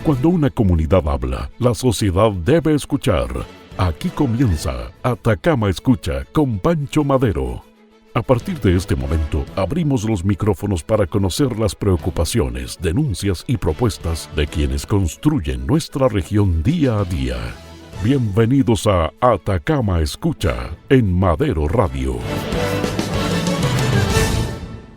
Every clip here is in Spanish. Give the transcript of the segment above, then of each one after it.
Cuando una comunidad habla, la sociedad debe escuchar. Aquí comienza Atacama Escucha con Pancho Madero. A partir de este momento, abrimos los micrófonos para conocer las preocupaciones, denuncias y propuestas de quienes construyen nuestra región día a día. Bienvenidos a Atacama Escucha en Madero Radio.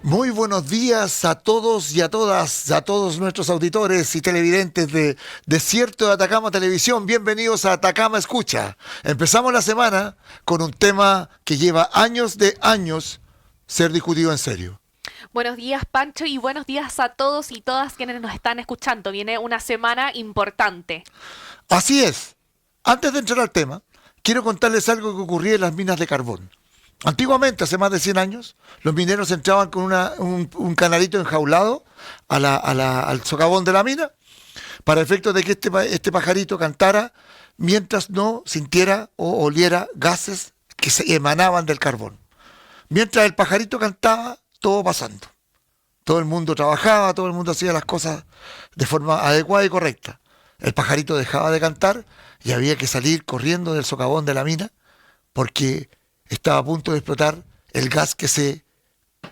Muy buenos días a todos y a todas, a todos nuestros auditores y televidentes de Desierto de Atacama Televisión. Bienvenidos a Atacama Escucha. Empezamos la semana con un tema que lleva años de años ser discutido en serio. Buenos días, Pancho, y buenos días a todos y todas quienes nos están escuchando. Viene una semana importante. Así es. Antes de entrar al tema, quiero contarles algo que ocurría en las minas de carbón. Antiguamente, hace más de 100 años, los mineros entraban con un canarito enjaulado al socavón de la mina para efecto de que este pajarito cantara mientras no sintiera o oliera gases que se emanaban del carbón. Mientras el pajarito cantaba, todo pasando. Todo el mundo trabajaba, todo el mundo hacía las cosas de forma adecuada y correcta. El pajarito dejaba de cantar y había que salir corriendo del socavón de la mina porque estaba a punto de explotar el gas que se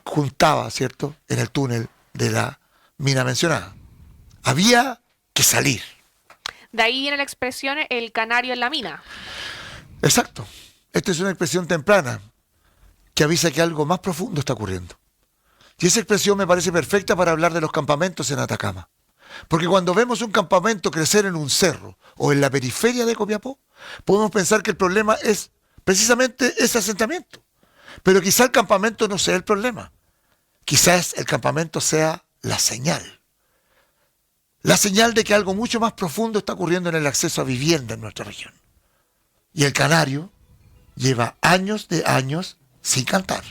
juntaba, ¿cierto?, en el túnel de la mina mencionada. Había que salir. De ahí viene la expresión el canario en la mina. Exacto. Esta es una expresión temprana que avisa que algo más profundo está ocurriendo. Y esa expresión me parece perfecta para hablar de los campamentos en Atacama. Porque cuando vemos un campamento crecer en un cerro o en la periferia de Copiapó, podemos pensar que el problema es precisamente ese asentamiento. Pero quizá el campamento no sea el problema. Quizás el campamento sea la señal. La señal de que algo mucho más profundo está ocurriendo en el acceso a vivienda en nuestra región. Y el canario lleva años de años sin cantar.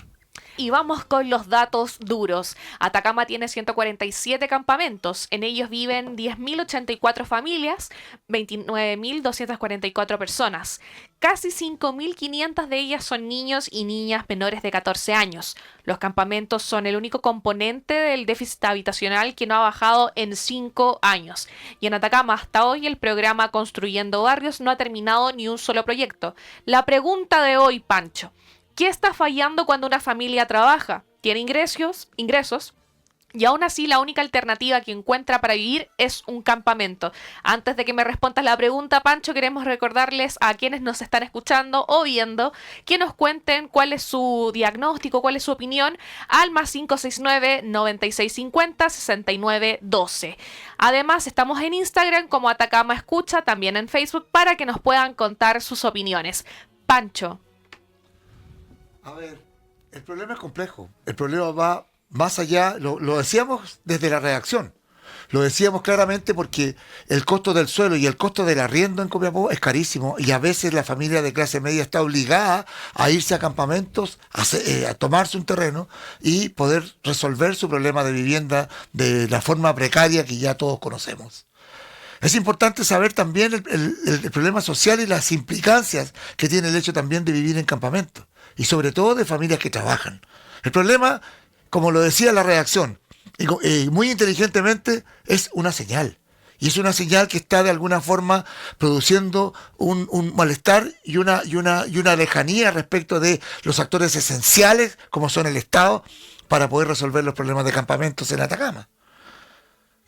Y vamos con los datos duros. Atacama tiene 147 campamentos. En ellos viven 10.084 familias, 29.244 personas. Casi 5.500 de ellas son niños y niñas menores de 14 años. Los campamentos son el único componente del déficit habitacional que no ha bajado en 5 años. Y en Atacama hasta hoy el programa Construyendo Barrios no ha terminado ni un solo proyecto. La pregunta de hoy, Pancho: ¿qué está fallando cuando una familia trabaja, tiene ingresos, y aún así la única alternativa que encuentra para vivir es un campamento? Antes de que me respondas la pregunta, Pancho, queremos recordarles a quienes nos están escuchando o viendo que nos cuenten cuál es su diagnóstico, cuál es su opinión al +569 9650 6912. Además, estamos en Instagram como Atacama Escucha, también en Facebook, para que nos puedan contar sus opiniones. Pancho. A ver, el problema es complejo. El problema va más allá, lo decíamos desde la redacción. Lo decíamos claramente porque el costo del suelo y el costo del arriendo en Copiapó es carísimo y a veces la familia de clase media está obligada a irse a campamentos, a tomarse un terreno y poder resolver su problema de vivienda de la forma precaria que ya todos conocemos. Es importante saber también el problema social y las implicancias que tiene el hecho también de vivir en campamentos. Y sobre todo de familias que trabajan. El problema, como lo decía la redacción, y muy inteligentemente, es una señal. Y es una señal que está de alguna forma produciendo un malestar y una lejanía respecto de los actores esenciales, como son el Estado, para poder resolver los problemas de campamentos en Atacama.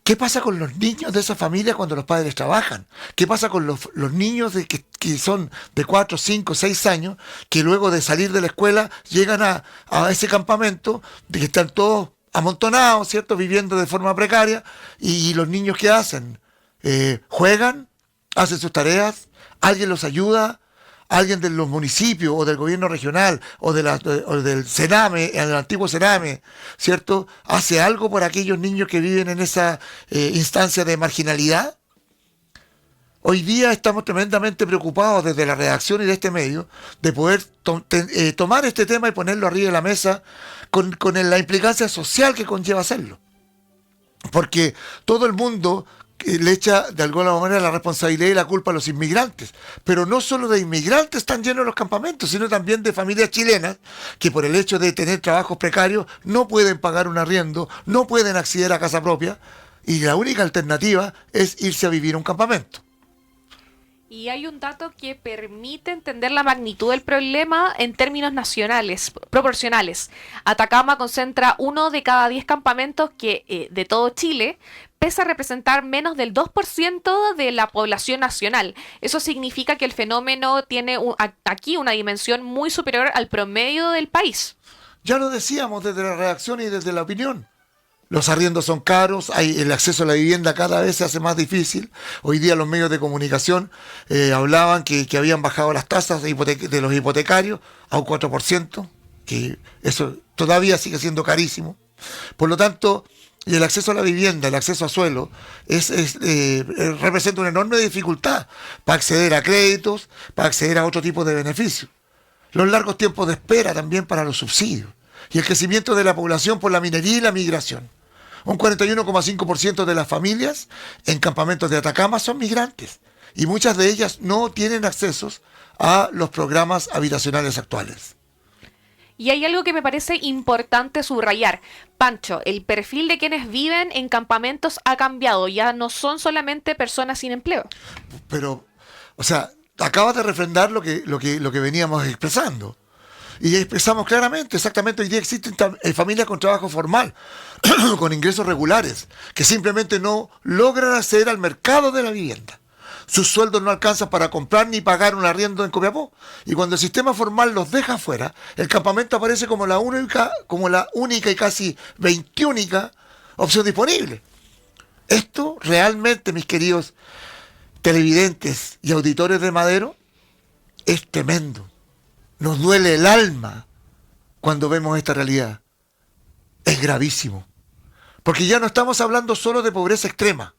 ¿Qué pasa con los niños de esa familia cuando los padres trabajan? ¿Qué pasa con los niños que son de 4, 5, 6 años, que luego de salir de la escuela llegan a ese campamento, de que están todos amontonados, ¿cierto?, viviendo de forma precaria, y los niños ¿qué hacen? Juegan, hacen sus tareas, alguien los ayuda, alguien de los municipios o del gobierno regional o del Sename, el antiguo Sename, ¿cierto?, hace algo por aquellos niños que viven en esa instancia de marginalidad. Hoy día estamos tremendamente preocupados desde la redacción y de este medio de poder tomar este tema y ponerlo arriba de la mesa con la implicancia social que conlleva hacerlo. Porque todo el mundo le echa de alguna manera la responsabilidad y la culpa a los inmigrantes. Pero no solo de inmigrantes están llenos los campamentos, sino también de familias chilenas que por el hecho de tener trabajos precarios no pueden pagar un arriendo, no pueden acceder a casa propia Y la única alternativa es irse a vivir a un campamento. Y hay un dato que permite entender la magnitud del problema en términos nacionales, proporcionales. Atacama concentra 1 de cada 10 campamentos que de todo Chile, pese a representar menos del 2% de la población nacional. Eso significa que el fenómeno tiene aquí una dimensión muy superior al promedio del país. Ya lo decíamos desde la redacción y desde la opinión. Los arriendos son caros, el acceso a la vivienda cada vez se hace más difícil. Hoy día los medios de comunicación hablaban que habían bajado las tasas de los hipotecarios a un 4%, que eso todavía sigue siendo carísimo. Por lo tanto, el acceso a la vivienda, el acceso a suelo, representa una enorme dificultad para acceder a créditos, para acceder a otro tipo de beneficios. Los largos tiempos de espera también para los subsidios y el crecimiento de la población por la minería y la migración. Un 41,5% de las familias en campamentos de Atacama son migrantes y muchas de ellas no tienen accesos a los programas habitacionales actuales. Y hay algo que me parece importante subrayar. Pancho, el perfil de quienes viven en campamentos ha cambiado. Ya no son solamente personas sin empleo. Pero, o sea, acabas de refrendar lo que veníamos expresando. Y expresamos claramente, exactamente, hoy día existen familias con trabajo formal, con ingresos regulares, que simplemente no logran acceder al mercado de la vivienda. Sus sueldos no alcanzan para comprar ni pagar un arriendo en Copiapó. Y cuando el sistema formal los deja afuera, el campamento aparece como la única y casi 21 opción disponible. Esto realmente, mis queridos televidentes y auditores de Madero, es tremendo. Nos duele el alma cuando vemos esta realidad. Es gravísimo. Porque ya no estamos hablando solo de pobreza extrema.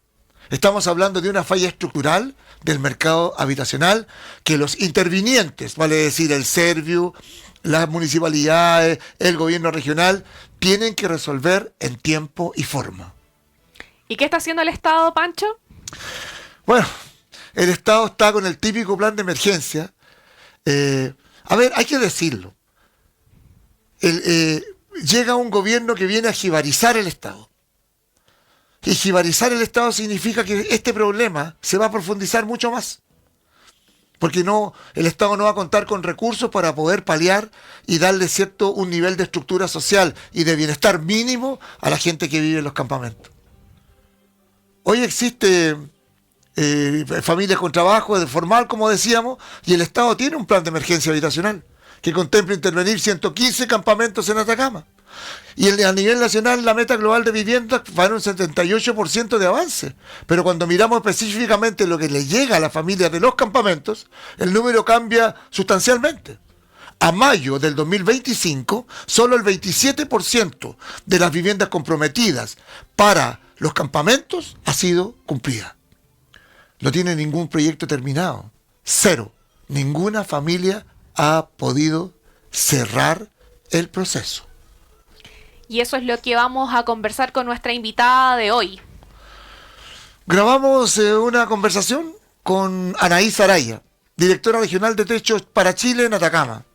Estamos hablando de una falla estructural del mercado habitacional que los intervinientes, vale decir el Serviu, las municipalidades, el gobierno regional, tienen que resolver en tiempo y forma. ¿Y qué está haciendo el Estado, Pancho? Bueno, el Estado está con el típico plan de emergencia. A ver, hay que decirlo. Llega un gobierno que viene a jibarizar el Estado. Y jibarizar el Estado significa que este problema se va a profundizar mucho más. Porque el Estado no va a contar con recursos para poder paliar y darle un nivel de estructura social y de bienestar mínimo a la gente que vive en los campamentos. Hoy existe familias con trabajo formal, como decíamos, y el Estado tiene un plan de emergencia habitacional que contempla intervenir 115 campamentos en Atacama. Y a nivel nacional la meta global de vivienda va en un 78% de avance. Pero cuando miramos específicamente lo que le llega a las familias de los campamentos, el número cambia sustancialmente. A mayo del 2025, solo el 27% de las viviendas comprometidas para los campamentos ha sido cumplida. No tiene ningún proyecto terminado. Cero. Ninguna familia ha podido cerrar el proceso. Y eso es lo que vamos a conversar con nuestra invitada de hoy. Grabamos una conversación con Anaís Araya, directora regional de Techo para Chile en Atacama.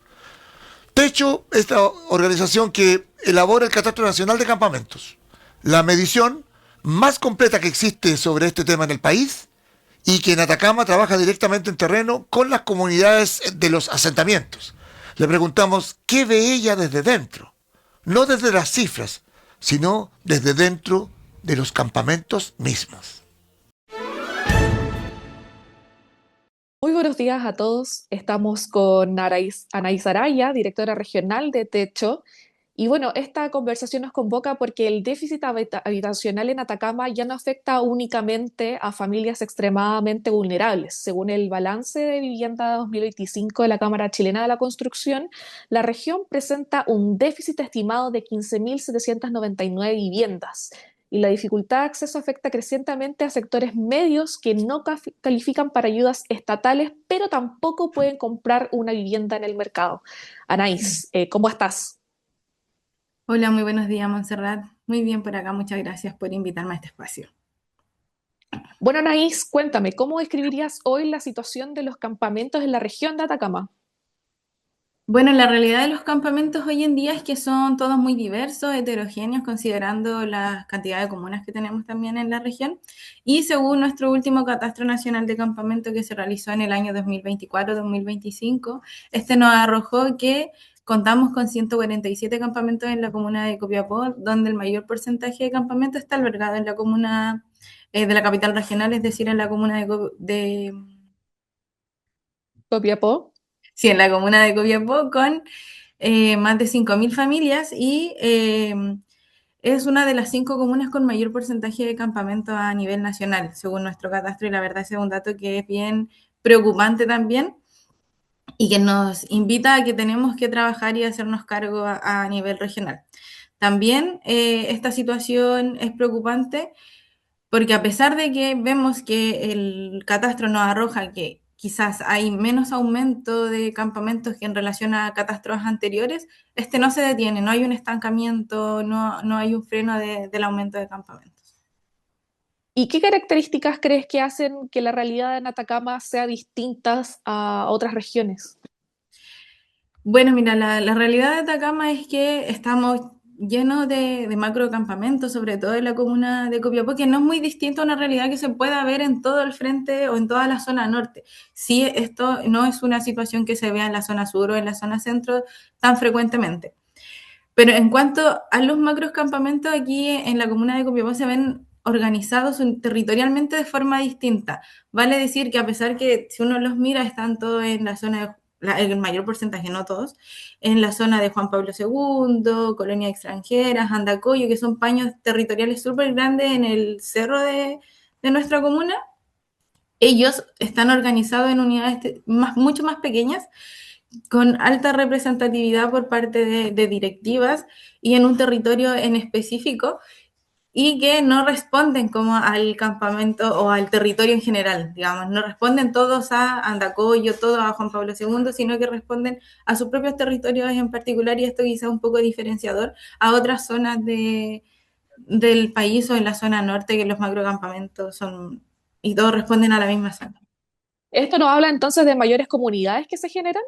Techo, esta organización que elabora el Catastro Nacional de Campamentos, la medición más completa que existe sobre este tema en el país, y que en Atacama trabaja directamente en terreno con las comunidades de los asentamientos. Le preguntamos qué ve ella desde dentro, no desde las cifras, sino desde dentro de los campamentos mismos. Muy buenos días a todos. Estamos con Anaís Araya, directora regional de Techo. Y bueno, esta conversación nos convoca porque el déficit habitacional en Atacama ya no afecta únicamente a familias extremadamente vulnerables. Según el balance de vivienda 2025 de la Cámara Chilena de la Construcción, la región presenta un déficit estimado de 15.799 viviendas. Y la dificultad de acceso afecta crecientemente a sectores medios que no califican para ayudas estatales, pero tampoco pueden comprar una vivienda en el mercado. Anaís, ¿cómo estás? Hola, muy buenos días, Montserrat. Muy bien por acá, muchas gracias por invitarme a este espacio. Bueno, Anaís, cuéntame, ¿cómo describirías hoy la situación de los campamentos en la región de Atacama? Bueno, la realidad de los campamentos hoy en día es que son todos muy diversos, heterogéneos, considerando la cantidad de comunas que tenemos también en la región. Y según nuestro último catastro nacional de campamento que se realizó en el año 2024-2025, este nos arrojó que contamos con 147 campamentos en la comuna de Copiapó, donde el mayor porcentaje de campamentos está albergado en la comuna de la capital regional, es decir, en la comuna Copiapó. sí, en la comuna de Copiapó, con más de 5.000 familias y es una de las 5 comunas con mayor porcentaje de campamentos a nivel nacional, según nuestro catastro, y la verdad ese es un dato que es bien preocupante también y que nos invita a que tenemos que trabajar y hacernos cargo a nivel regional. También esta situación es preocupante porque a pesar de que vemos que el catastro nos arroja que quizás hay menos aumento de campamentos que en relación a catastros anteriores, este no se detiene, no hay un estancamiento, no hay un freno del aumento de campamentos. ¿Y qué características crees que hacen que la realidad en Atacama sea distinta a otras regiones? Bueno, mira, la realidad de Atacama es que estamos llenos de macrocampamentos, sobre todo en la comuna de Copiapó, que no es muy distinto a una realidad que se pueda ver en todo el frente o en toda la zona norte. Sí, esto no es una situación que se vea en la zona sur o en la zona centro tan frecuentemente. Pero en cuanto a los macrocampamentos, aquí en la comuna de Copiapó se ven organizados territorialmente de forma distinta. Vale decir que a pesar que si uno los mira están todos en la zona de el mayor porcentaje, no todos, en la zona de Juan Pablo II, colonias extranjeras, Andacoyo, que son paños territoriales súper grandes en el cerro de nuestra comuna. Ellos están organizados en unidades mucho más pequeñas, con alta representatividad por parte de directivas y en un territorio en específico, y que no responden como al campamento o al territorio en general, digamos, no responden todos a Andacoyo, todos a Juan Pablo II, sino que responden a sus propios territorios en particular, y esto quizá un poco diferenciador a otras zonas del país o en la zona norte, que los macrocampamentos son, y todos responden a la misma zona. ¿Esto nos habla entonces de mayores comunidades que se generan?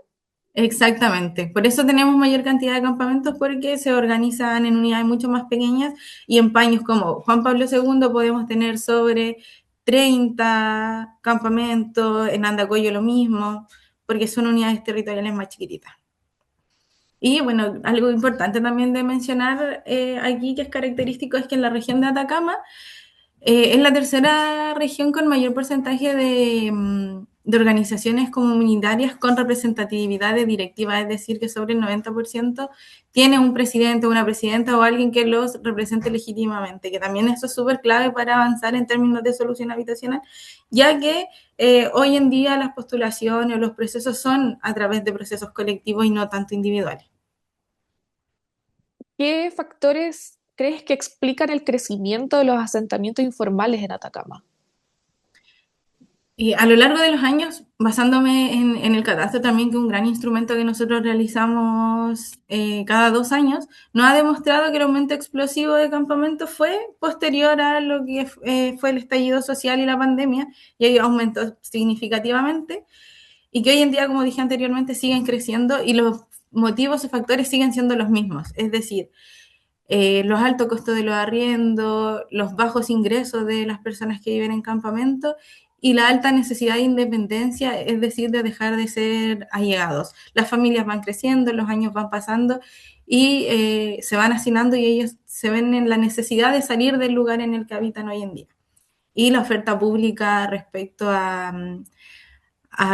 Exactamente, por eso tenemos mayor cantidad de campamentos, porque se organizan en unidades mucho más pequeñas, y en paños como Juan Pablo II podemos tener sobre 30 campamentos, en Andacoyo lo mismo, porque son unidades territoriales más chiquititas. Y bueno, algo importante también de mencionar aquí que es característico es que en la región de Atacama es la tercera región con mayor porcentaje de organizaciones comunitarias con representatividad de directiva, es decir, que sobre el 90% tiene un presidente, una presidenta o alguien que los represente legítimamente, que también eso es súper clave para avanzar en términos de solución habitacional, ya que hoy en día las postulaciones o los procesos son a través de procesos colectivos y no tanto individuales. ¿Qué factores crees que explican el crecimiento de los asentamientos informales en Atacama? Y a lo largo de los años, basándome en el catastro también, que es un gran instrumento que nosotros realizamos cada 2 años, nos ha demostrado que el aumento explosivo de campamentos fue posterior a lo que fue el estallido social y la pandemia, y ahí aumentó significativamente, y que hoy en día, como dije anteriormente, siguen creciendo, y los motivos o factores siguen siendo los mismos, es decir, los altos costos de los arriendos, los bajos ingresos de las personas que viven en campamento y la alta necesidad de independencia, es decir, de dejar de ser allegados. Las familias van creciendo, los años van pasando y se van hacinando, y ellos se ven en la necesidad de salir del lugar en el que habitan hoy en día. Y la oferta pública respecto a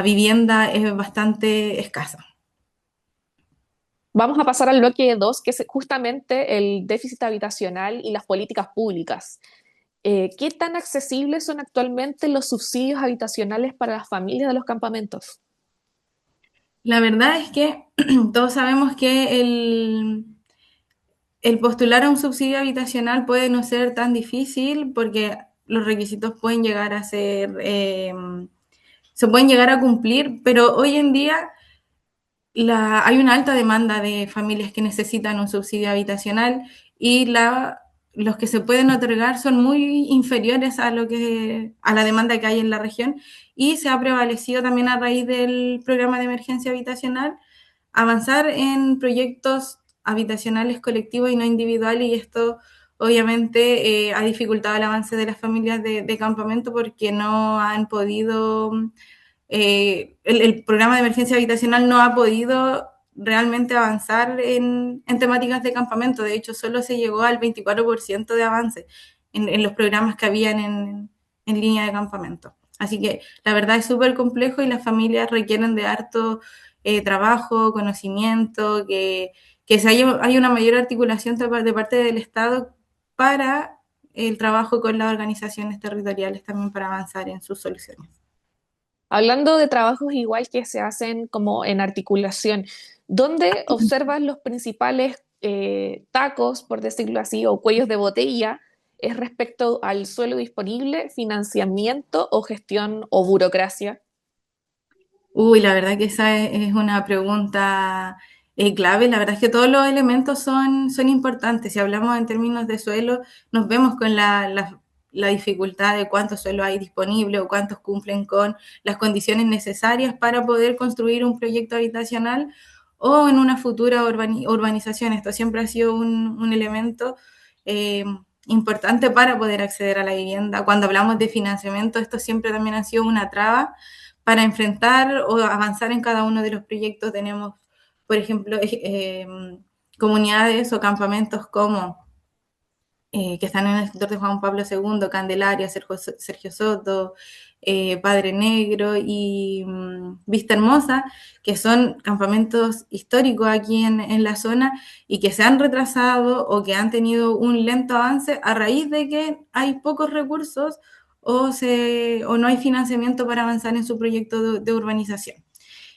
vivienda es bastante escasa. Vamos a pasar al bloque 2, que es justamente el déficit habitacional y las políticas públicas. ¿Qué tan accesibles son actualmente los subsidios habitacionales para las familias de los campamentos? La verdad es que todos sabemos que el postular a un subsidio habitacional puede no ser tan difícil, porque los requisitos pueden llegar a ser, se pueden llegar a cumplir, pero hoy en día hay una alta demanda de familias que necesitan un subsidio habitacional, y los que se pueden otorgar son muy inferiores a la demanda que hay en la región, y se ha prevalecido también a raíz del programa de emergencia habitacional avanzar en proyectos habitacionales colectivos y no individuales, y esto obviamente ha dificultado el avance de las familias de campamento porque no han podido, el programa de emergencia habitacional no ha podido realmente avanzar en temáticas de campamento. De hecho, solo se llegó al 24% de avance en los programas que habían en línea de campamento. Así que la verdad es súper complejo y las familias requieren de harto trabajo, conocimiento, que se haya una mayor articulación de parte del Estado para el trabajo con las organizaciones territoriales también para avanzar en sus soluciones. Hablando de trabajos igual que se hacen como en articulación, ¿dónde observas los principales tacos, por decirlo así, o cuellos de botella es respecto al suelo disponible, financiamiento o gestión o burocracia? Uy, la verdad que esa es una pregunta clave. La verdad es que todos los elementos son importantes. Si hablamos en términos de suelo, nos vemos con la dificultad de cuántos suelos hay disponible o cuántos cumplen con las condiciones necesarias para poder construir un proyecto habitacional o en una futura urbanización. Esto siempre ha sido un elemento eh, importante para poder acceder a la vivienda. Cuando hablamos de financiamiento, esto siempre también ha sido una traba para enfrentar o avanzar en cada uno de los proyectos. Tenemos, por ejemplo, comunidades o campamentos como que están en el sector de Juan Pablo II, Candelaria, Sergio Soto, Padre Negro y Vista Hermosa, que son campamentos históricos aquí en la zona y que se han retrasado o que han tenido un lento avance a raíz de que hay pocos recursos o no hay financiamiento para avanzar en su proyecto de urbanización.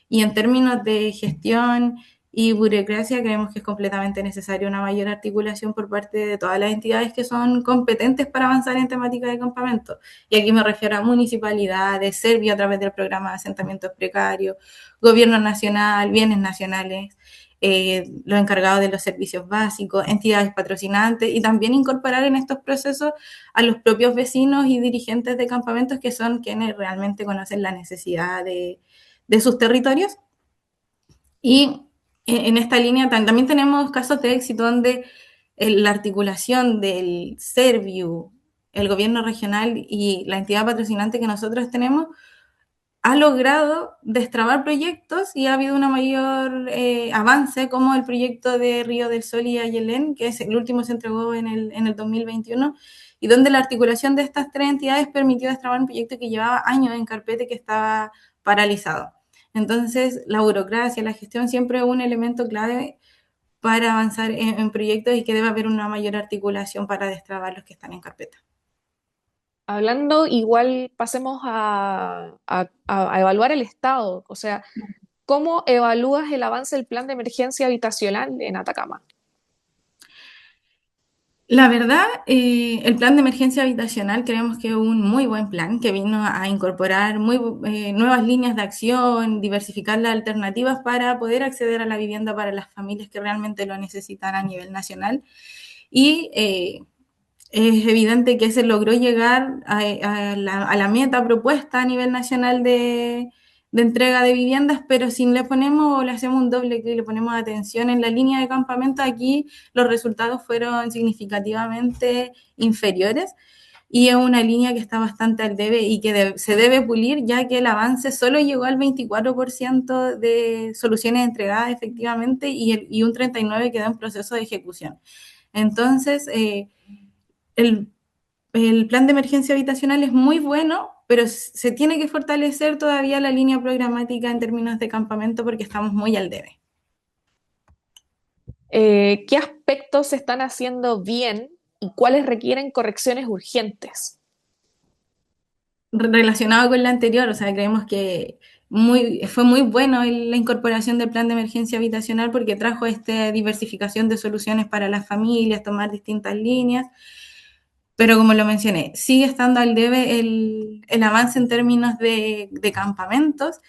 Y en términos de gestión y burocracia, creemos que es completamente necesaria una mayor articulación por parte de todas las entidades que son competentes para avanzar en temática de campamento. Y aquí me refiero a municipalidades, Servio a través del programa de asentamientos precarios, gobierno nacional, bienes nacionales, los encargados de los servicios básicos, entidades patrocinantes, y también incorporar en estos procesos a los propios vecinos y dirigentes de campamentos, que son quienes realmente conocen la necesidad de sus territorios. Y en esta línea también tenemos casos de éxito donde la articulación del Serviu, el gobierno regional y la entidad patrocinante que nosotros tenemos ha logrado destrabar proyectos y ha habido un mayor avance, como el proyecto de Río del Sol y Ayelén, que es el último, se entregó en el 2021, y donde la articulación de estas tres entidades permitió destrabar un proyecto que llevaba años en carpeta y que estaba paralizado. Entonces, la burocracia, la gestión siempre es un elemento clave para avanzar en proyectos, y que debe haber una mayor articulación para destrabar los que están en carpeta. Hablando igual, pasemos a evaluar el estado, o sea, ¿cómo evalúas el avance del plan de emergencia habitacional en Atacama? La verdad, el plan de emergencia habitacional creemos que es un muy buen plan que vino a incorporar nuevas líneas de acción, diversificar las alternativas para poder acceder a la vivienda para las familias que realmente lo necesitan a nivel nacional. Y es evidente que se logró llegar a la meta propuesta a nivel nacional de entrega de viviendas, pero si le ponemos o le hacemos un doble clic, le ponemos atención en la línea de campamento, aquí los resultados fueron significativamente inferiores, y es una línea que está bastante al debe y que se debe pulir, ya que el avance solo llegó al 24% de soluciones entregadas efectivamente, y un 39% quedó en proceso de ejecución. Entonces, el el plan de emergencia habitacional es muy bueno, pero se tiene que fortalecer todavía la línea programática en términos de campamento porque estamos muy al debe. ¿Qué aspectos se están haciendo bien y cuáles requieren correcciones urgentes? Relacionado con la anterior, o sea, creemos que fue muy bueno la incorporación del plan de emergencia habitacional porque trajo esta diversificación de soluciones para las familias, tomar distintas líneas. Pero como lo mencioné, sigue estando al debe el avance en términos de campamentos,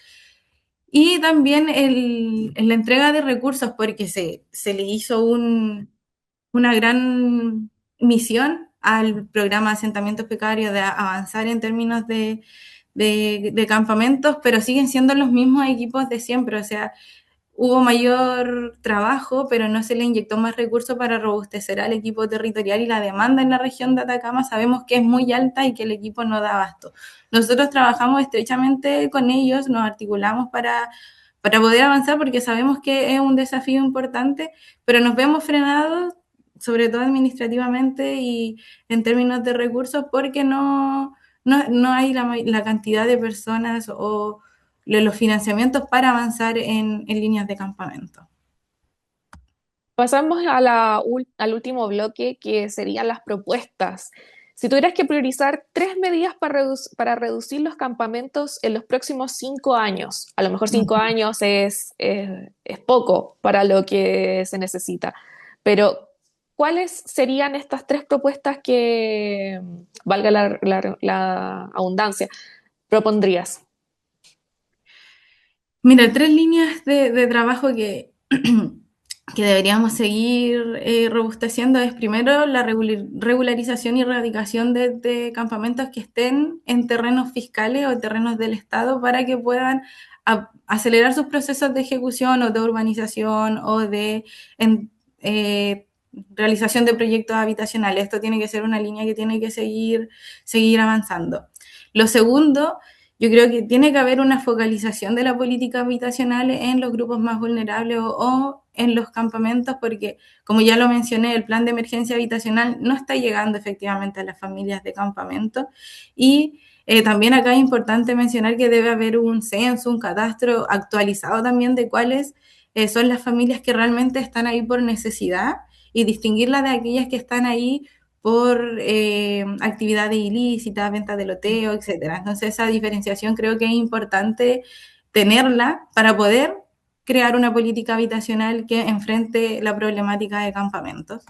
y también en la entrega de recursos, porque se le hizo una gran misión al programa de asentamientos precarios de avanzar en términos de campamentos, pero siguen siendo los mismos equipos de siempre. O sea, hubo mayor trabajo, pero no se le inyectó más recursos para robustecer al equipo territorial, y la demanda en la región de Atacama sabemos que es muy alta y que el equipo no da abasto. Nosotros trabajamos estrechamente con ellos, nos articulamos para poder avanzar porque sabemos que es un desafío importante, pero nos vemos frenados, sobre todo administrativamente y en términos de recursos, porque no hay la cantidad de personas o los financiamientos para avanzar en líneas de campamento. Pasamos a al último bloque, que serían las propuestas. Si tuvieras que priorizar 3 medidas para reducir los campamentos en los próximos 5 años, a lo mejor 5 años es poco para lo que se necesita, pero ¿cuáles serían estas 3 propuestas que, valga la abundancia, propondrías? Mira, 3 líneas de trabajo que deberíamos seguir robusteciendo es, primero, la regularización y erradicación de campamentos que estén en terrenos fiscales o terrenos del Estado, para que puedan acelerar sus procesos de ejecución o de urbanización o de eh, realización de proyectos habitacionales. Esto tiene que ser una línea que tiene que seguir avanzando. Lo segundo, yo creo que tiene que haber una focalización de la política habitacional en los grupos más vulnerables o en los campamentos, porque, como ya lo mencioné, el plan de emergencia habitacional no está llegando efectivamente a las familias de campamento. Y también acá es importante mencionar que debe haber un censo, un catastro actualizado también de cuáles son las familias que realmente están ahí por necesidad, y distinguirlas de aquellas que están ahí por actividades ilícitas, ventas de loteo, etcétera. Entonces, esa diferenciación creo que es importante tenerla para poder crear una política habitacional que enfrente la problemática de campamentos.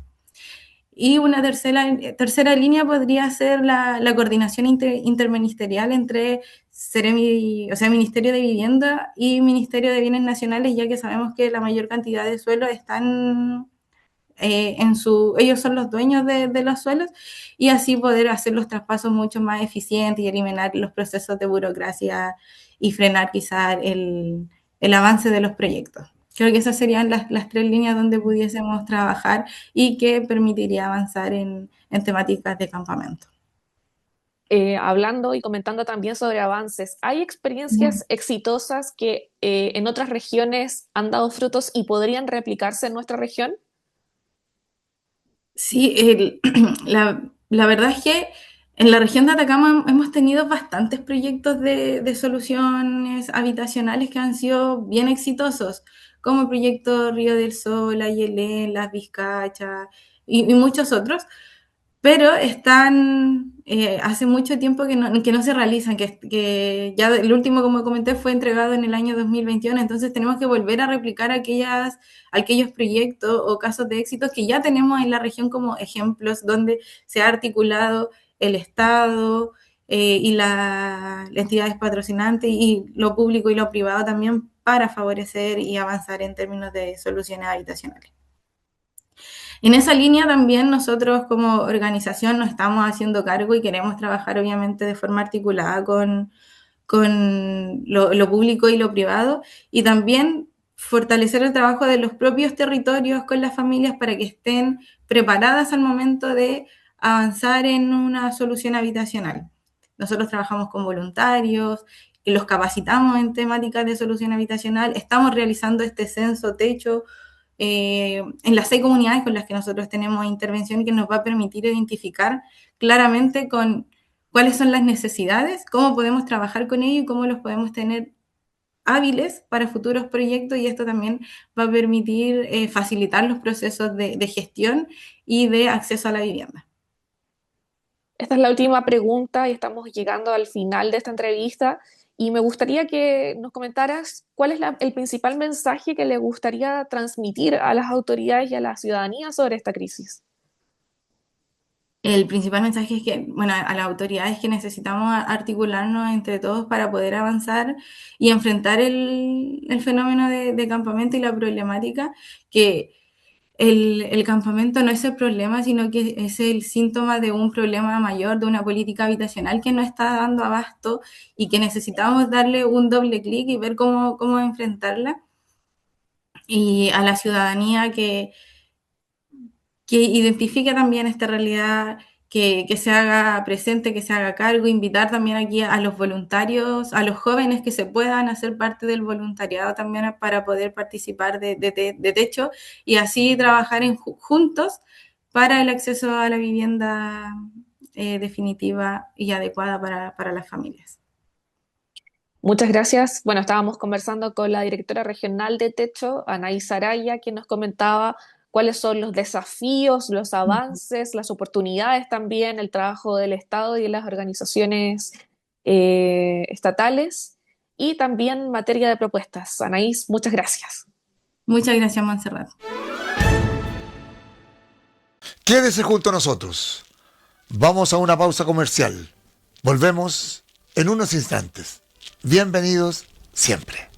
Y una tercera línea podría ser la coordinación interministerial entre Seremi, o sea, Ministerio de Vivienda y Ministerio de Bienes Nacionales, ya que sabemos que la mayor cantidad de suelos están ellos son los dueños de los suelos, y así poder hacer los traspasos mucho más eficientes y eliminar los procesos de burocracia y frenar quizá el avance de los proyectos. Creo que esas serían las 3 líneas donde pudiésemos trabajar y que permitiría avanzar en temáticas de campamento. Hablando y comentando también sobre avances, ¿hay experiencias exitosas que en otras regiones han dado frutos y podrían replicarse en nuestra región? Sí, la verdad es que en la región de Atacama hemos tenido bastantes proyectos de soluciones habitacionales que han sido bien exitosos, como el proyecto Río del Sol, Ayelén, Las Vizcachas y muchos otros, pero están hace mucho tiempo que no se realizan, que ya el último, como comenté, fue entregado en el año 2021. Entonces tenemos que volver a replicar aquellos proyectos o casos de éxitos que ya tenemos en la región como ejemplos, donde se ha articulado el Estado y las entidades patrocinantes y lo público y lo privado también, para favorecer y avanzar en términos de soluciones habitacionales. En esa línea también nosotros como organización nos estamos haciendo cargo y queremos trabajar obviamente de forma articulada con lo público y lo privado, y también fortalecer el trabajo de los propios territorios con las familias para que estén preparadas al momento de avanzar en una solución habitacional. Nosotros trabajamos con voluntarios y los capacitamos en temáticas de solución habitacional. Estamos realizando este censo techo en las 6 comunidades con las que nosotros tenemos intervención, y que nos va a permitir identificar claramente con cuáles son las necesidades, cómo podemos trabajar con ellos y cómo los podemos tener hábiles para futuros proyectos, y esto también va a permitir facilitar los procesos de gestión y de acceso a la vivienda. Esta es la última pregunta y estamos llegando al final de esta entrevista, y me gustaría que nos comentaras cuál es el principal mensaje que le gustaría transmitir a las autoridades y a la ciudadanía sobre esta crisis. El principal mensaje es que, bueno, a las autoridades, que necesitamos articularnos entre todos para poder avanzar y enfrentar el fenómeno de campamento y la problemática, que el campamento no es el problema, sino que es el síntoma de un problema mayor, de una política habitacional que no está dando abasto y que necesitamos darle un doble clic y ver cómo enfrentarla. y a la ciudadanía que identifique también esta realidad, que se haga presente, que se haga cargo, invitar también aquí a los voluntarios, a los jóvenes que se puedan hacer parte del voluntariado también para poder participar de techo y así trabajar juntos para el acceso a la vivienda definitiva y adecuada para las familias. Muchas gracias. Bueno, estábamos conversando con la directora regional de Techo, Anaís Araya, quien nos comentaba cuáles son los desafíos, los avances, las oportunidades también, el trabajo del Estado y de las organizaciones estatales y también materia de propuestas. Anaís, muchas gracias. Muchas gracias, Montserrat. Quédese junto a nosotros. Vamos a una pausa comercial. Volvemos en unos instantes. Bienvenidos siempre.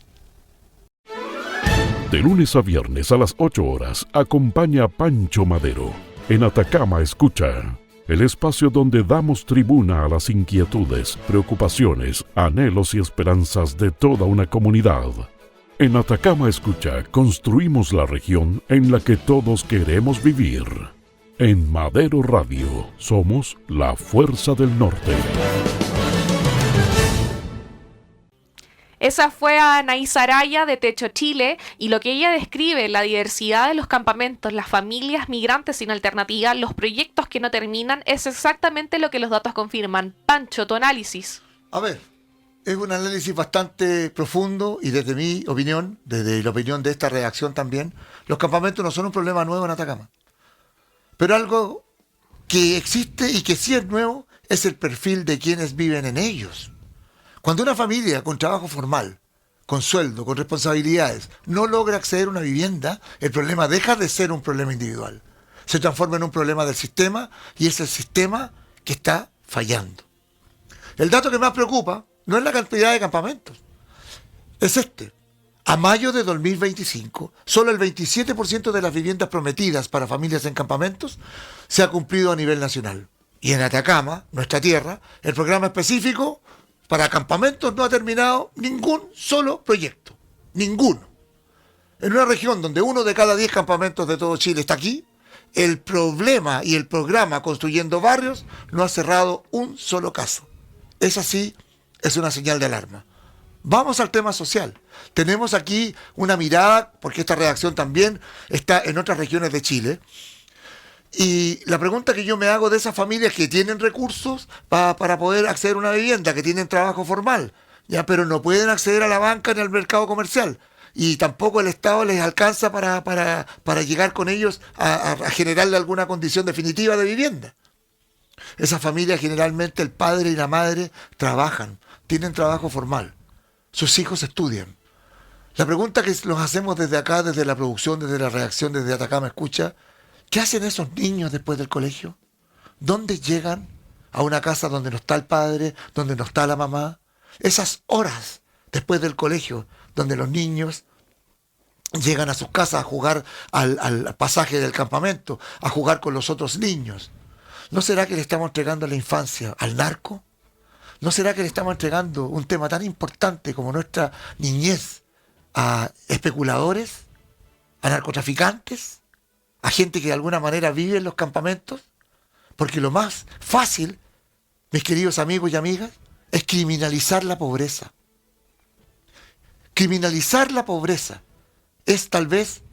De lunes a viernes a las 8 horas, acompaña a Pancho Madero en Atacama Escucha, el espacio donde damos tribuna a las inquietudes, preocupaciones, anhelos y esperanzas de toda una comunidad. En Atacama Escucha construimos la región en la que todos queremos vivir. En Madero Radio somos la Fuerza del Norte. Esa fue Anaís Araya de Techo Chile y lo que ella describe, la diversidad de los campamentos, las familias migrantes sin alternativa, los proyectos que no terminan, es exactamente lo que los datos confirman. Pancho, tu análisis. A ver, es un análisis bastante profundo y desde mi opinión, desde la opinión de esta redacción también, los campamentos no son un problema nuevo en Atacama. Pero algo que existe y que sí es nuevo es el perfil de quienes viven en ellos. Cuando una familia con trabajo formal, con sueldo, con responsabilidades, no logra acceder a una vivienda, el problema deja de ser un problema individual. Se transforma en un problema del sistema y es el sistema que está fallando. El dato que más preocupa no es la cantidad de campamentos, es este. A mayo de 2025, solo el 27% de las viviendas prometidas para familias en campamentos se ha cumplido a nivel nacional. Y en Atacama, nuestra tierra, el programa específico para campamentos no ha terminado ningún solo proyecto. Ninguno. En una región donde 1 de cada 10 campamentos de todo Chile está aquí, el problema y el programa Construyendo Barrios no ha cerrado un solo caso. Esa sí es una señal de alarma. Vamos al tema social. Tenemos aquí una mirada, porque esta redacción también está en otras regiones de Chile. Y la pregunta que yo me hago de esas familias que tienen recursos para poder acceder a una vivienda, que tienen trabajo formal, ya, pero no pueden acceder a la banca ni al mercado comercial. Y tampoco el Estado les alcanza para llegar con ellos a generarle alguna condición definitiva de vivienda. Esas familias generalmente el padre y la madre trabajan, tienen trabajo formal. Sus hijos estudian. La pregunta que nos hacemos desde acá, desde la producción, desde la redacción, desde Atacama Escucha, ¿qué hacen esos niños después del colegio? ¿Dónde llegan a una casa donde no está el padre, donde no está la mamá? Esas horas después del colegio, donde los niños llegan a sus casas a jugar al pasaje del campamento, a jugar con los otros niños. ¿No será que le estamos entregando a la infancia al narco? ¿No será que le estamos entregando un tema tan importante como nuestra niñez a especuladores, a narcotraficantes, a gente que de alguna manera vive en los campamentos? Porque lo más fácil, mis queridos amigos y amigas, es criminalizar la pobreza. Criminalizar la pobreza es tal vez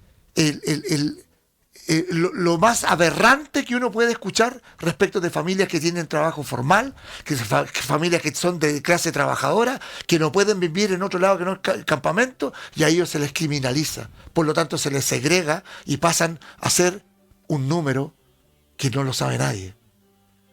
lo más aberrante que uno puede escuchar respecto de familias que tienen trabajo formal, familias que son de clase trabajadora, que no pueden vivir en otro lado que no es el campamento, y a ellos se les criminaliza. Por lo tanto, se les segrega y pasan a ser un número que no lo sabe nadie.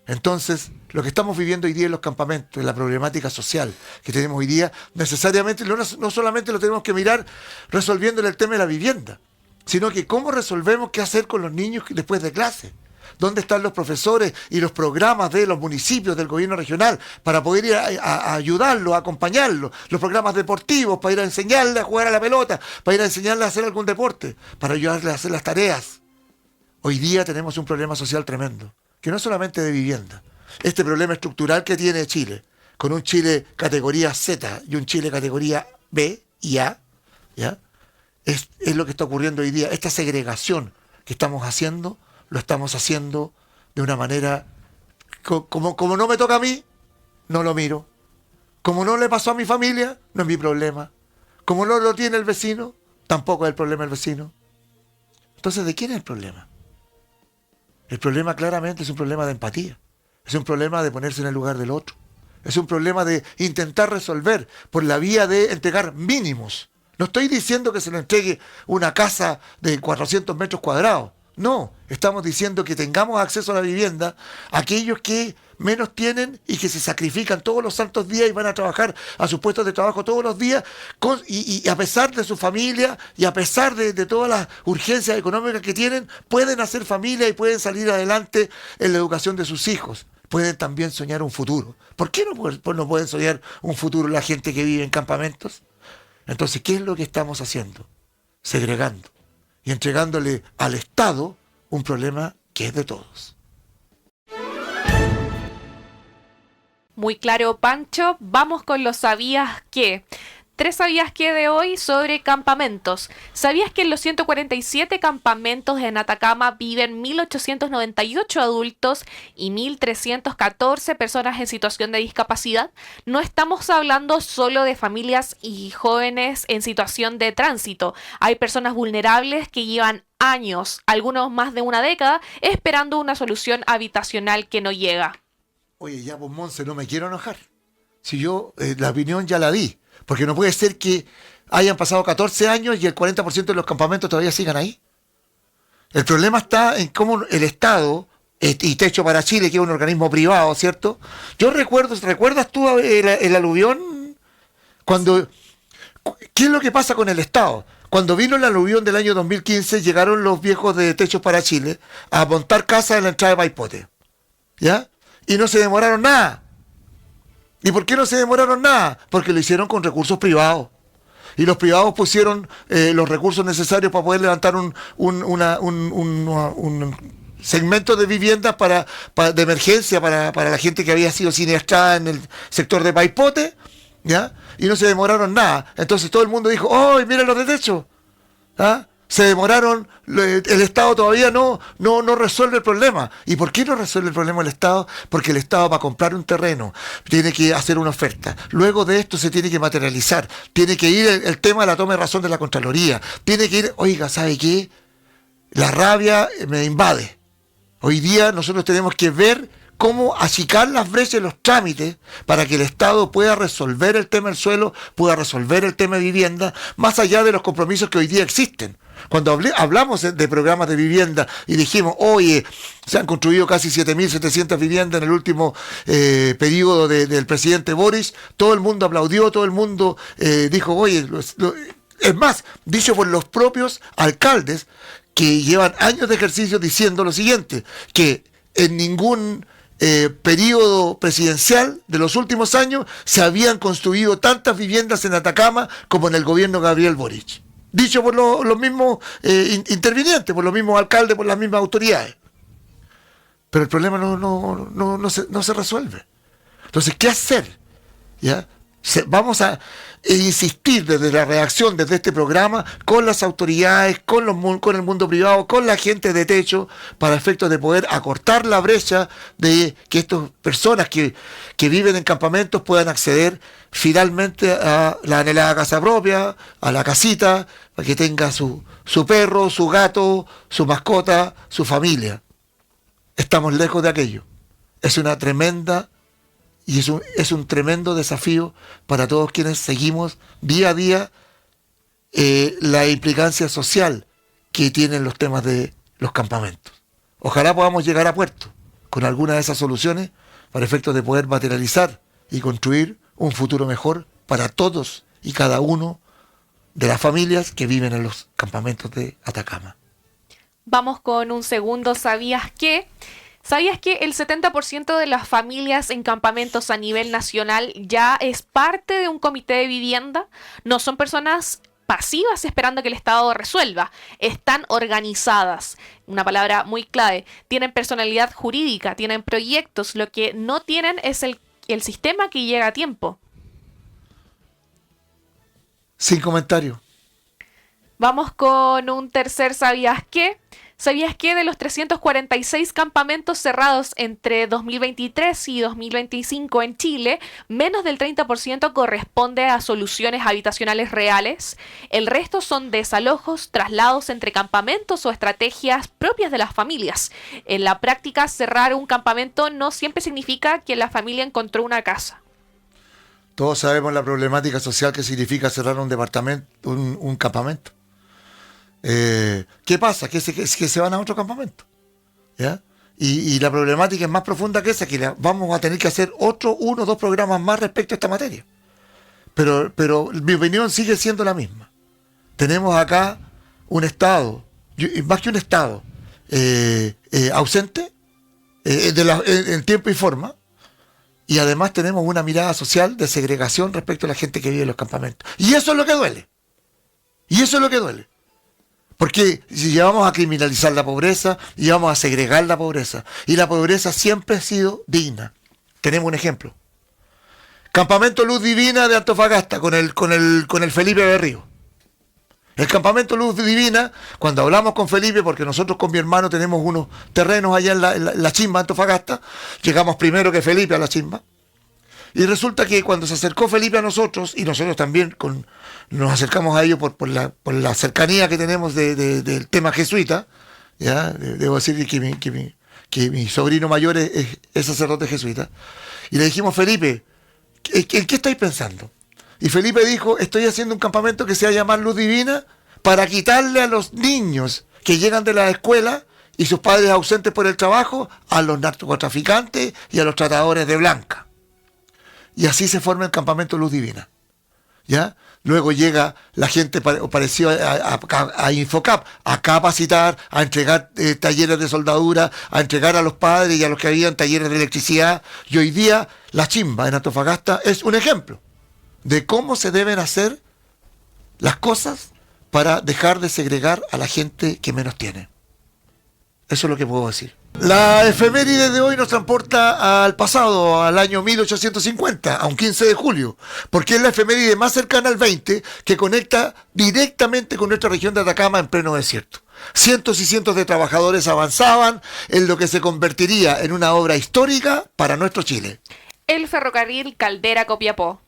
Entonces, lo que estamos viviendo hoy día en los campamentos, en la problemática social que tenemos hoy día, necesariamente no solamente lo tenemos que mirar resolviendo el tema de la vivienda, sino que cómo resolvemos qué hacer con los niños después de clase. ¿Dónde están los profesores y los programas de los municipios, del gobierno regional, para poder ir a ayudarlos, a acompañarlos? Los programas deportivos, para ir a enseñarles a jugar a la pelota, para ir a enseñarles a hacer algún deporte, para ayudarles a hacer las tareas. Hoy día tenemos un problema social tremendo, que no es solamente de vivienda. Este problema estructural que tiene Chile, con un Chile categoría Z y un Chile categoría B y A, ¿ya? es lo que está ocurriendo hoy día. Esta segregación que estamos haciendo, lo estamos haciendo de una manera, como no me toca a mí, no lo miro. Como no le pasó a mi familia, no es mi problema. Como no lo tiene el vecino, tampoco es el problema del vecino. Entonces, ¿de quién es el problema? El problema claramente es un problema de empatía. Es un problema de ponerse en el lugar del otro. Es un problema de intentar resolver por la vía de entregar mínimos. No estoy diciendo que se le entregue una casa de 400 metros cuadrados. No, estamos diciendo que tengamos acceso a la vivienda a aquellos que menos tienen y que se sacrifican todos los santos días y van a trabajar a sus puestos de trabajo todos los días y a pesar de su familia y a pesar de todas las urgencias económicas que tienen, pueden hacer familia y pueden salir adelante en la educación de sus hijos. Pueden también soñar un futuro. ¿Por qué no pueden soñar un futuro la gente que vive en campamentos? Entonces, ¿qué es lo que estamos haciendo? Segregando y entregándole al Estado un problema que es de todos. Muy claro, Pancho. Vamos con los ¿sabías qué? 3 sabías qué de hoy sobre campamentos. ¿Sabías que en los 147 campamentos en Atacama viven 1.898 adultos y 1.314 personas en situación de discapacidad? No estamos hablando solo de familias y jóvenes en situación de tránsito. Hay personas vulnerables que llevan años, algunos más de una década, esperando una solución habitacional que no llega. Oye, ya pues, Monse, no me quiero enojar. Si yo la opinión ya la di. Porque no puede ser que hayan pasado 14 años y el 40% de los campamentos todavía sigan ahí. El problema está en cómo el Estado, y Techo para Chile, que es un organismo privado, ¿cierto? Yo ¿recuerdas tú el aluvión? ¿Qué es lo que pasa con el Estado? Cuando vino el aluvión del año 2015, llegaron los viejos de Techos para Chile a montar casas en la entrada de Maipote. ¿Ya? Y no se demoraron nada. ¿Y por qué no se demoraron nada? Porque lo hicieron con recursos privados. Y los privados pusieron los recursos necesarios para poder levantar un segmento de viviendas de emergencia para la gente que había sido siniestrada en el sector de Maipote, ¿ya? Y no se demoraron nada. Entonces todo el mundo dijo, ¡oh, mira los de Techo! ¿Ah? Se demoraron, el Estado todavía no resuelve el problema. ¿Y por qué no resuelve el problema el Estado? Porque el Estado va a comprar un terreno, tiene que hacer una oferta. Luego de esto se tiene que materializar, tiene que ir el tema de la toma de razón de la Contraloría, tiene que ir, oiga, ¿sabe qué? La rabia me invade. Hoy día nosotros tenemos que ver cómo achicar las brechas en los trámites para que el Estado pueda resolver el tema del suelo, pueda resolver el tema de vivienda, más allá de los compromisos que hoy día existen. Cuando hablamos de programas de vivienda y dijimos, oye, se han construido casi 7.700 viviendas en el último periodo del presidente Boris, todo el mundo aplaudió, todo el mundo dijo, oye, es más, dicho por los propios alcaldes que llevan años de ejercicio diciendo lo siguiente, que en ningún periodo presidencial de los últimos años se habían construido tantas viviendas en Atacama como en el gobierno de Gabriel Boric. Dicho por los mismos intervinientes, por los mismos alcaldes, por las mismas autoridades. Pero el problema no se resuelve. Entonces, ¿qué hacer? ¿Ya? Vamos a insistir desde la redacción, desde este programa, con las autoridades, con el mundo privado, con la gente de Techo, para efectos de poder acortar la brecha de que estas personas que viven en campamentos puedan acceder finalmente a la anhelada casa propia, a la casita, para que tenga su perro, su gato, su mascota, su familia. Estamos lejos de aquello. Es una tremenda y es un tremendo desafío para todos quienes seguimos día a día la implicancia social que tienen los temas de los campamentos. Ojalá podamos llegar a puerto con alguna de esas soluciones para efectos de poder materializar y construir un futuro mejor para todos y cada uno de las familias que viven en los campamentos de Atacama. Vamos con un segundo ¿sabías qué? ¿Sabías que el 70% de las familias en campamentos a nivel nacional ya es parte de un comité de vivienda? No son personas pasivas esperando que el Estado resuelva. Están organizadas. Una palabra muy clave. Tienen personalidad jurídica, tienen proyectos. Lo que no tienen es el sistema que llega a tiempo. Sin comentario. Vamos con un tercer ¿sabías qué? ¿Sabías que de los 346 campamentos cerrados entre 2023 y 2025 en Chile, menos del 30% corresponde a soluciones habitacionales reales? El resto son desalojos, traslados entre campamentos o estrategias propias de las familias. En la práctica, cerrar un campamento no siempre significa que la familia encontró una casa. Todos sabemos la problemática social que significa cerrar un departamento, un campamento. ¿Qué pasa? Que se van a otro campamento, ¿ya? Y la problemática es más profunda que esa, que vamos a tener que hacer uno o dos programas más respecto a esta materia. Pero mi opinión sigue siendo la misma. Tenemos acá un Estado, más que un Estado, ausente en tiempo y forma, y además tenemos una mirada social de segregación respecto a la gente que vive en los campamentos. Y eso es lo que duele. Porque si llevamos a criminalizar la pobreza, llevamos a segregar la pobreza. Y la pobreza siempre ha sido digna. Tenemos un ejemplo. Campamento Luz Divina de Antofagasta con el Felipe Berrío. El Campamento Luz Divina, cuando hablamos con Felipe, porque nosotros con mi hermano tenemos unos terrenos allá en la Chimba, Antofagasta, llegamos primero que Felipe a la Chimba. Y resulta que cuando se acercó Felipe a nosotros, y nosotros también nos acercamos a ellos por la cercanía que tenemos del tema jesuita, ¿ya? Debo decir que mi sobrino mayor es sacerdote jesuita, y le dijimos: Felipe, ¿en qué estáis pensando? Y Felipe dijo: estoy haciendo un campamento que se va a llamar Luz Divina para quitarle a los niños que llegan de la escuela y sus padres ausentes por el trabajo a los narcotraficantes y a los tratadores de blanca. Y así se forma el Campamento Luz Divina, ¿ya? Luego llega la gente pareció a Infocap a capacitar, a entregar talleres de soldadura, a entregar a los padres y a los que habían talleres de electricidad. Y hoy día la Chimba en Antofagasta es un ejemplo de cómo se deben hacer las cosas para dejar de segregar a la gente que menos tiene. Eso es lo que puedo decir. La efeméride de hoy nos transporta al pasado, al año 1850, a un 15 de julio, porque es la efeméride más cercana al 20 que conecta directamente con nuestra región de Atacama en pleno desierto. Cientos y cientos de trabajadores avanzaban en lo que se convertiría en una obra histórica para nuestro Chile. El ferrocarril Caldera-Copiapó.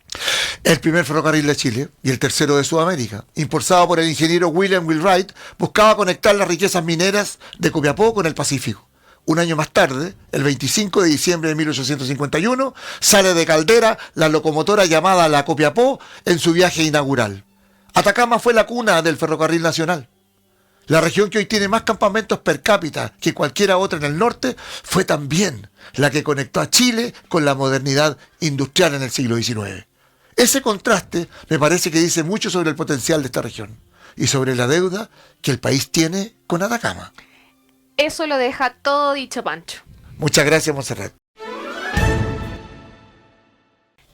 El primer ferrocarril de Chile y el tercero de Sudamérica, impulsado por el ingeniero William Wheelwright, buscaba conectar las riquezas mineras de Copiapó con el Pacífico. Un año más tarde, el 25 de diciembre de 1851, sale de Caldera la locomotora llamada la Copiapó en su viaje inaugural. Atacama fue la cuna del ferrocarril nacional. La región que hoy tiene más campamentos per cápita que cualquiera otra en el norte fue también la que conectó a Chile con la modernidad industrial en el siglo XIX. Ese contraste me parece que dice mucho sobre el potencial de esta región y sobre la deuda que el país tiene con Atacama. Eso lo deja todo dicho, Pancho. Muchas gracias, Montserrat.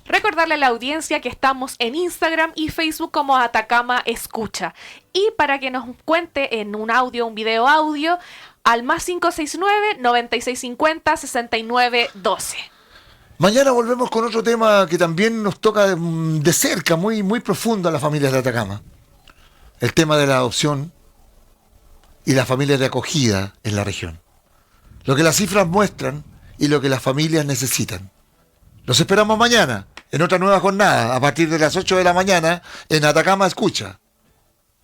Recordarle a la audiencia que estamos en Instagram y Facebook como Atacama Escucha. Y para que nos cuente en un audio, un video audio, al más 569-9650-6912. Mañana volvemos con otro tema que también nos toca de cerca, muy, muy profundo a las familias de Atacama. El tema de la adopción y las familias de acogida en la región. Lo que las cifras muestran y lo que las familias necesitan. Los esperamos mañana en otra nueva jornada a partir de las 8 de la mañana en Atacama Escucha.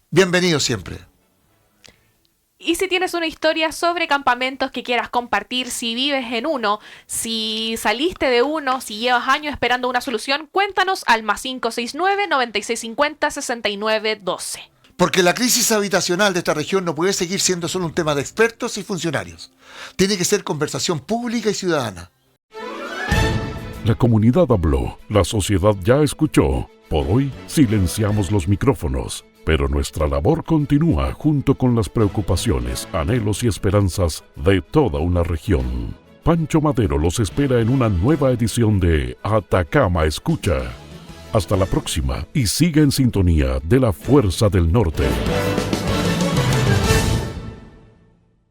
Bienvenidos siempre. Y si tienes una historia sobre campamentos que quieras compartir, si vives en uno, si saliste de uno, si llevas años esperando una solución, cuéntanos al más 569-9650-6912. Porque la crisis habitacional de esta región no puede seguir siendo solo un tema de expertos y funcionarios. Tiene que ser conversación pública y ciudadana. La comunidad habló, la sociedad ya escuchó. Por hoy silenciamos los micrófonos, pero nuestra labor continúa junto con las preocupaciones, anhelos y esperanzas de toda una región. Pancho Madero los espera en una nueva edición de Atacama Escucha. Hasta la próxima y siga en sintonía de la Fuerza del Norte.